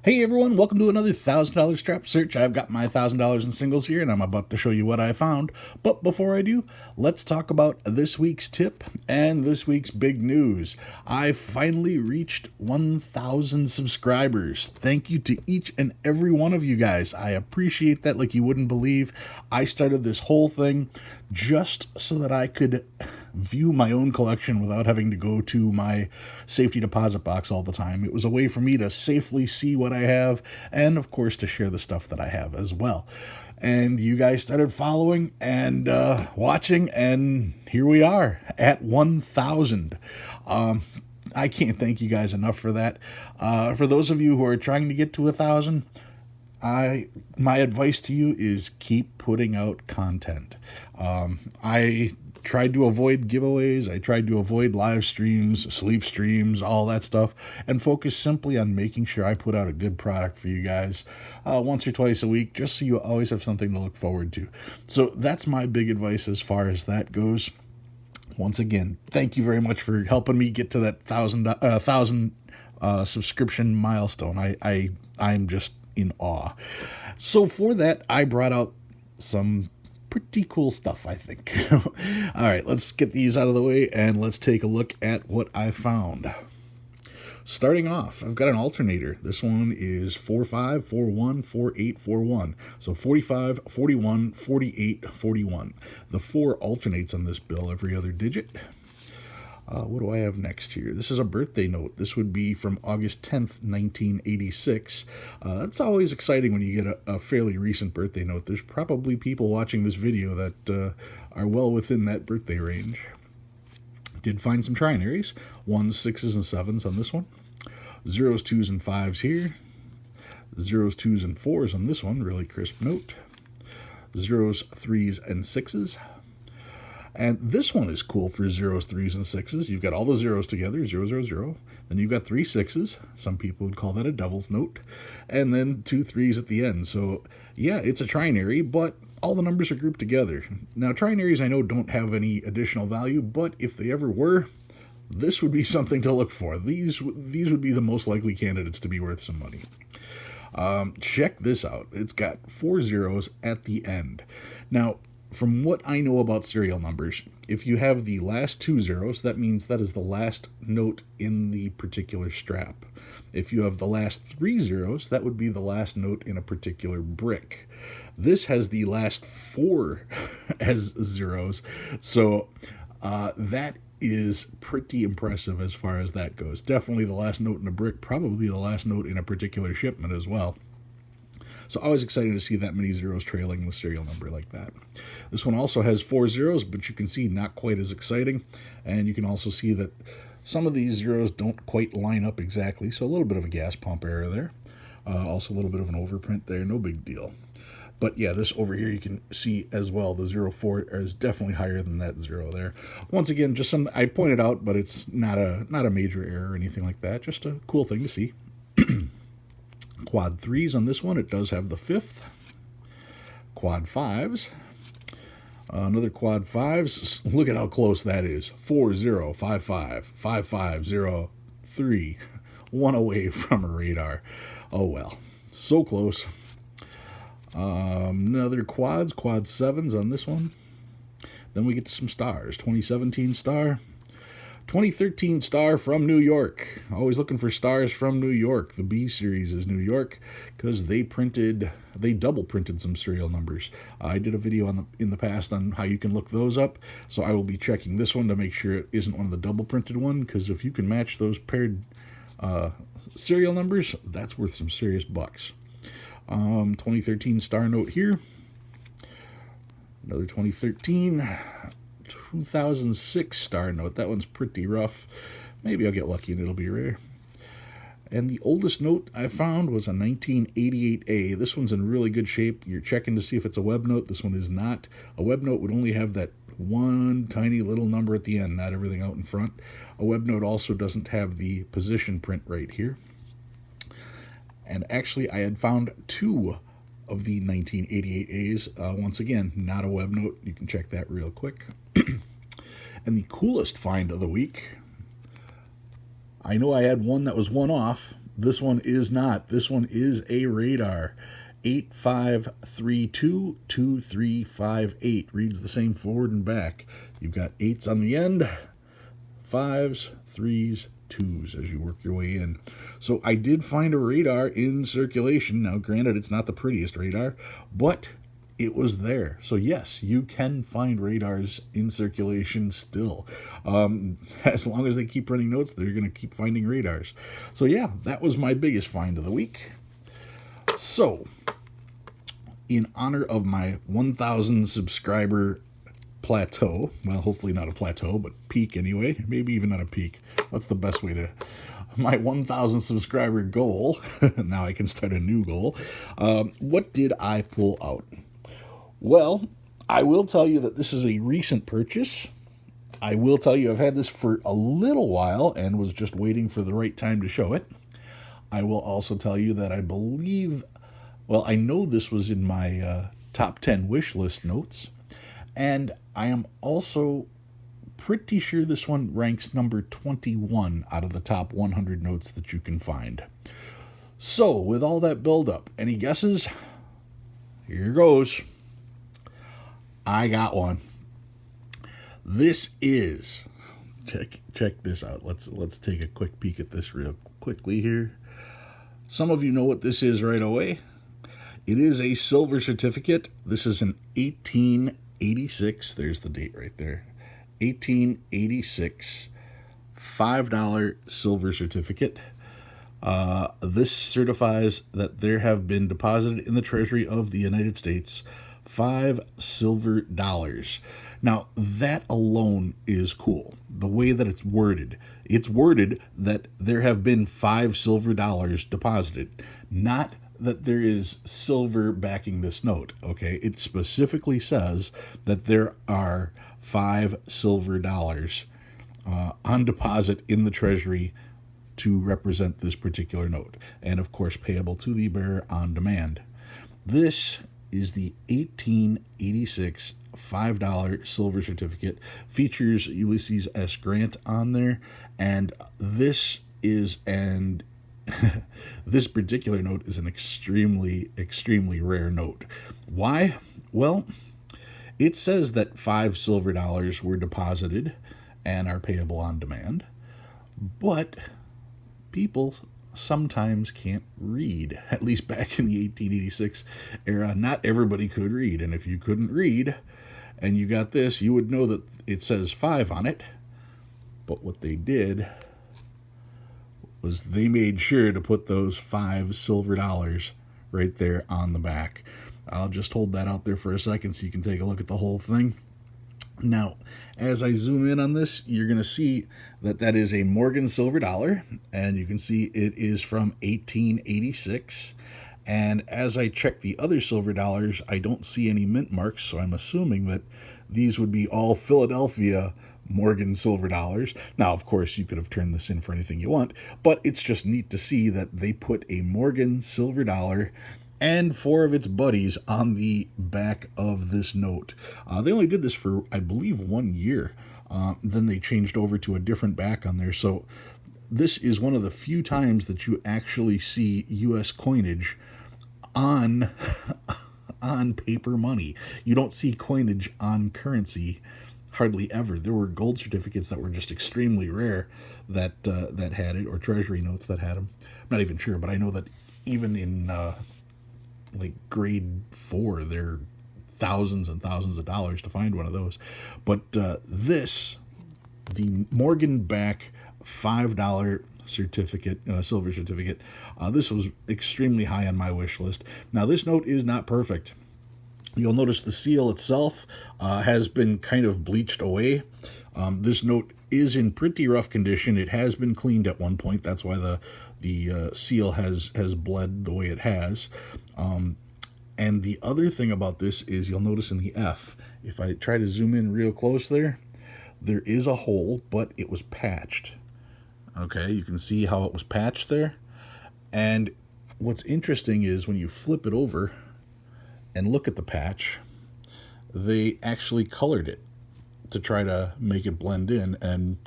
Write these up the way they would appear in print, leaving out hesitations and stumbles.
Hey everyone, welcome to another $1,000 strap search. I've got my $1,000 in singles here and I'm about to show you what I found. But before I do, let's talk about this week's tip and this week's big news. I finally reached 1,000 subscribers. Thank you to each and every one of you guys. I appreciate that like you wouldn't believe. I started this whole thing just so that I could view my own collection without having to go to my safety deposit box all the time. It was a way for me to safely see what I have and, of course, to share the stuff that I have as well. And you guys started following and watching, and here we are at 1,000. I can't thank you guys enough for that. For those of you who are trying to get to 1,000, my advice to you is keep putting out content. I tried to avoid giveaways. I tried to avoid live streams, sleep streams, all that stuff, and focus simply on making sure I put out a good product for you guys once or twice a week, just so you always have something to look forward to. So that's my big advice as far as that goes. Once again, thank you very much for helping me get to that thousand subscription milestone. I'm just in awe. So for that, I brought out some pretty cool stuff, I think. All right, let's get these out of the way and let's take a look at what I found. Starting off, I've got an alternator. This one is 45, 41, 48, 41. So 45, 41, 48, 41. The 4 alternates on this bill every other digit. What do I have next here? This is a birthday note. This would be from August 10th, 1986. That's always exciting when you get a fairly recent birthday note. There's probably people watching this video that are well within that birthday range. Did find some trinaries. 1s, 6s, and 7s on this one. 0s, 2s, and 5s here. 0s, 2s, and 4s on this one. Really crisp note. 0s, 3s, and 6s. And this one is cool for 0s, 3s, and 6s. You've got all the zeros together, 0, 0, 0. Then you've got 3 6s. Some people would call that a devil's note. And then 2 3s at the end. So, yeah, it's a trinary, but all the numbers are grouped together. Now, trinaries I know don't have any additional value, but if they ever were, this would be something to look for. These would be the most likely candidates to be worth some money. Check this out. It's got 4 zeros at the end. Now, from what I know about serial numbers, if you have the last 2 zeros, that means that is the last note in the particular strap. If you have the last 3 zeros, that would be the last note in a particular brick. This has the last 4 as zeros, so that is pretty impressive as far as that goes. Definitely the last note in a brick, probably the last note in a particular shipment as well. So always excited to see that many zeros trailing the serial number like that. This one also has 4 zeros, but you can see not quite as exciting. And you can also see that some of these zeros don't quite line up exactly, so a little bit of a gas pump error there. Also a little bit of an overprint there, no big deal. But yeah, this over here you can see as well, the 04 is definitely higher than that 0 there. Once again, just some I pointed out, but it's not a major error or anything like that. Just a cool thing to see. Quad 3s on this one, it does have the 5th. Quad 5s. Another quad 5s. Look at how close that is. 4, 0, 5, 5, 5, 5, 0, 3. 1 away from a radar. Oh well. So close. Another quads. Quad 7s on this one. Then we get to some stars. 2017 star. 2013 star from New York. Always looking for stars from New York. The B series is New York because they double printed some serial numbers. I did a video in the past on how you can look those up, so I will be checking this one to make sure it isn't one of the double printed one, because if you can match those paired serial numbers, that's worth some serious bucks. 2013 star note here. Another 2013. 2006 star note. That one's pretty rough. Maybe I'll get lucky and it'll be rare. And the oldest note I found was a 1988A. This one's in really good shape. You're checking to see if it's a web note. This one is not. A web note would only have that one tiny little number at the end, not everything out in front. A web note also doesn't have the position print right here. And actually, I had found 2 of the 1988As. Once again, not a web note. You can check that real quick. And the coolest find of the week, I know I had one that was one off, this one is not. This one is a radar. 85322358 reads the same forward and back. You've got 8s on the end, 5s, 3s, 2s as you work your way in. So I did find a radar in circulation. Now, granted, it's not the prettiest radar, but it was there. So yes, you can find radars in circulation still. As long as they keep running notes, they're going to keep finding radars. So yeah, that was my biggest find of the week. So, in honor of my 1,000 subscriber plateau, well, hopefully not a plateau, but peak anyway, maybe even not a peak. That's the best way to, my 1,000 subscriber goal, now I can start a new goal. What did I pull out? Well, I will tell you that this is a recent purchase. I will tell you I've had this for a little while and was just waiting for the right time to show it. I will also tell you that I believe, well, I know this was in my top 10 wish list notes, and I am also pretty sure this one ranks number 21 out of the top 100 notes that you can find. So, with all that build-up, any guesses? Here goes. I got one. This is, check this out. Let's take a quick peek at this real quickly here. Some of you know what this is right away. It is a silver certificate. This is an 1886. There's the date right there. 1886 $5 silver certificate. This certifies that there have been deposited in the Treasury of the United States 5 silver dollars. Now, that alone is cool. The way that it's worded that there have been 5 silver dollars deposited, not that there is silver backing this note, okay? It specifically says that there are 5 silver dollars on deposit in the Treasury to represent this particular note, and of course payable to the bearer on demand. This is the 1886 $5 silver certificate. Features Ulysses S. Grant on there, and this particular note is an extremely rare note. Why? Well, it says that 5 silver dollars were deposited and are payable on demand, but people sometimes can't read. At least back in the 1886 era, not everybody could read, and if you couldn't read and you got this, you would know that it says 5 on it. But what they did was they made sure to put those 5 silver dollars right there on the back. I'll just hold that out there for a second so you can take a look at the whole thing. Now, as I zoom in on this, you're going to see that that is a Morgan silver dollar, and you can see it is from 1886. And as I check the other silver dollars, I don't see any mint marks, so I'm assuming that these would be all Philadelphia Morgan silver dollars. Now, of course, you could have turned this in for anything you want, but it's just neat to see that they put a Morgan silver dollar and 4 of its buddies on the back of this note. They only did this for, I believe, 1 year. Then they changed over to a different back on there. So this is one of the few times that you actually see U.S. coinage on paper money. You don't see coinage on currency hardly ever. There were gold certificates that were just extremely rare that had it, or treasury notes that had them. I'm not even sure, but I know that even in like grade 4, they're thousands and thousands of dollars to find one of those. But the Morgan back $5 certificate, silver certificate, this was extremely high on my wish list. Now, this note is not perfect. You'll notice the seal itself has been kind of bleached away. This note is in pretty rough condition. It has been cleaned at one point. That's why the seal has bled the way it has. And the other thing about this is you'll notice in the F, if I try to zoom in real close there is a hole, but it was patched. Okay, you can see how it was patched there. And what's interesting is when you flip it over and look at the patch, they actually colored it to try to make it blend in. And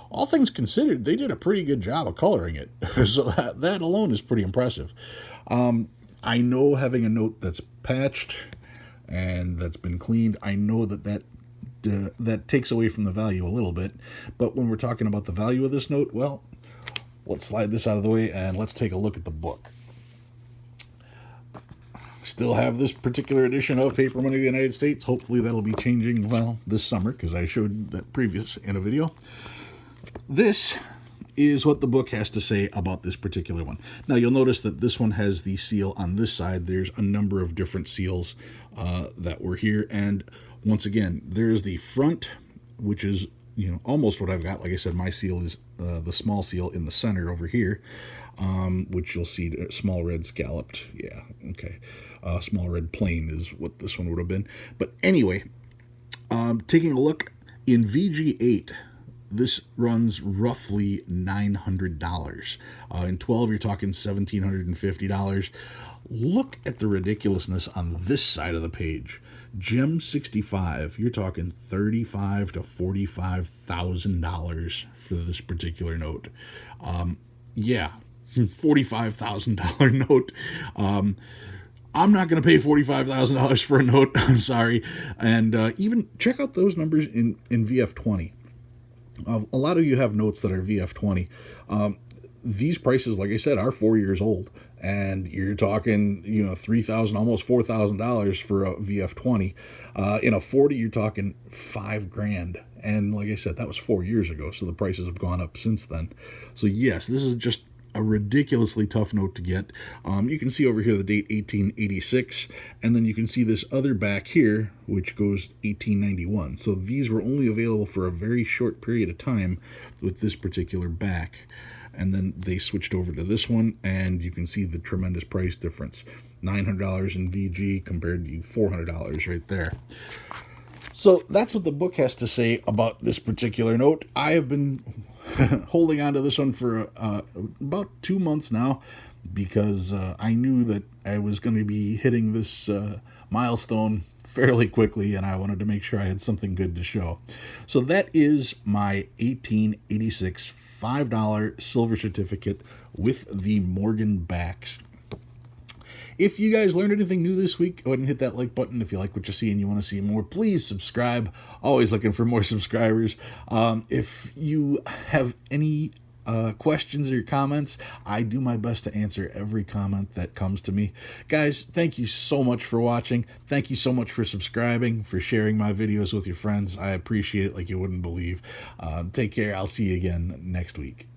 all things considered, they did a pretty good job of coloring it. So that alone is pretty impressive. I know having a note that's patched and that's been cleaned, I know that takes away from the value a little bit. But when we're talking about the value of this note, well, let's slide this out of the way and let's take a look at the book. Still have this particular edition of Paper Money of the United States. Hopefully that'll be changing, well, this summer, because I showed that previous in a video. This is what the book has to say about this particular one. Now, you'll notice that this one has the seal on this side. There's a number of different seals that were here. And once again, there's the front, which is, you know, almost what I've got. Like I said, my seal is the small seal in the center over here, which you'll see small red scalloped. Yeah, okay. Small red plain is what this one would have been. But anyway, taking a look in VG8, this runs roughly $900. In 12, you're talking $1,750. Look at the ridiculousness on this side of the page. Gem 65, you're talking $35,000 to $45,000 for this particular note. Yeah, $45,000 note. I'm not going to pay $45,000 for a note. I'm sorry. And even check out those numbers in VF20. A lot of you have notes that are VF20. These prices, like I said, are 4 years old, and you're talking, you know, $3,000, almost $4,000 for a VF20. In a 40, you're talking $5,000, and like I said, that was 4 years ago, so the prices have gone up since then. So yes, this is just a ridiculously tough note to get. You can see over here the date 1886, and then you can see this other back here, which goes 1891. So these were only available for a very short period of time with this particular back. And then they switched over to this one, and you can see the tremendous price difference. $900 in VG compared to $400 right there. So that's what the book has to say about this particular note. I have been holding on to this one for about 2 months now, because I knew that I was going to be hitting this milestone fairly quickly, and I wanted to make sure I had something good to show. So that is my 1886 $5 silver certificate with the Morgan backs. If you guys learned anything new this week, go ahead and hit that like button. If you like what you see and you want to see more, please subscribe. Always looking for more subscribers. If you have any questions or comments, I do my best to answer every comment that comes to me. Guys, thank you so much for watching. Thank you so much for subscribing, for sharing my videos with your friends. I appreciate it like you wouldn't believe. Take care. I'll see you again next week.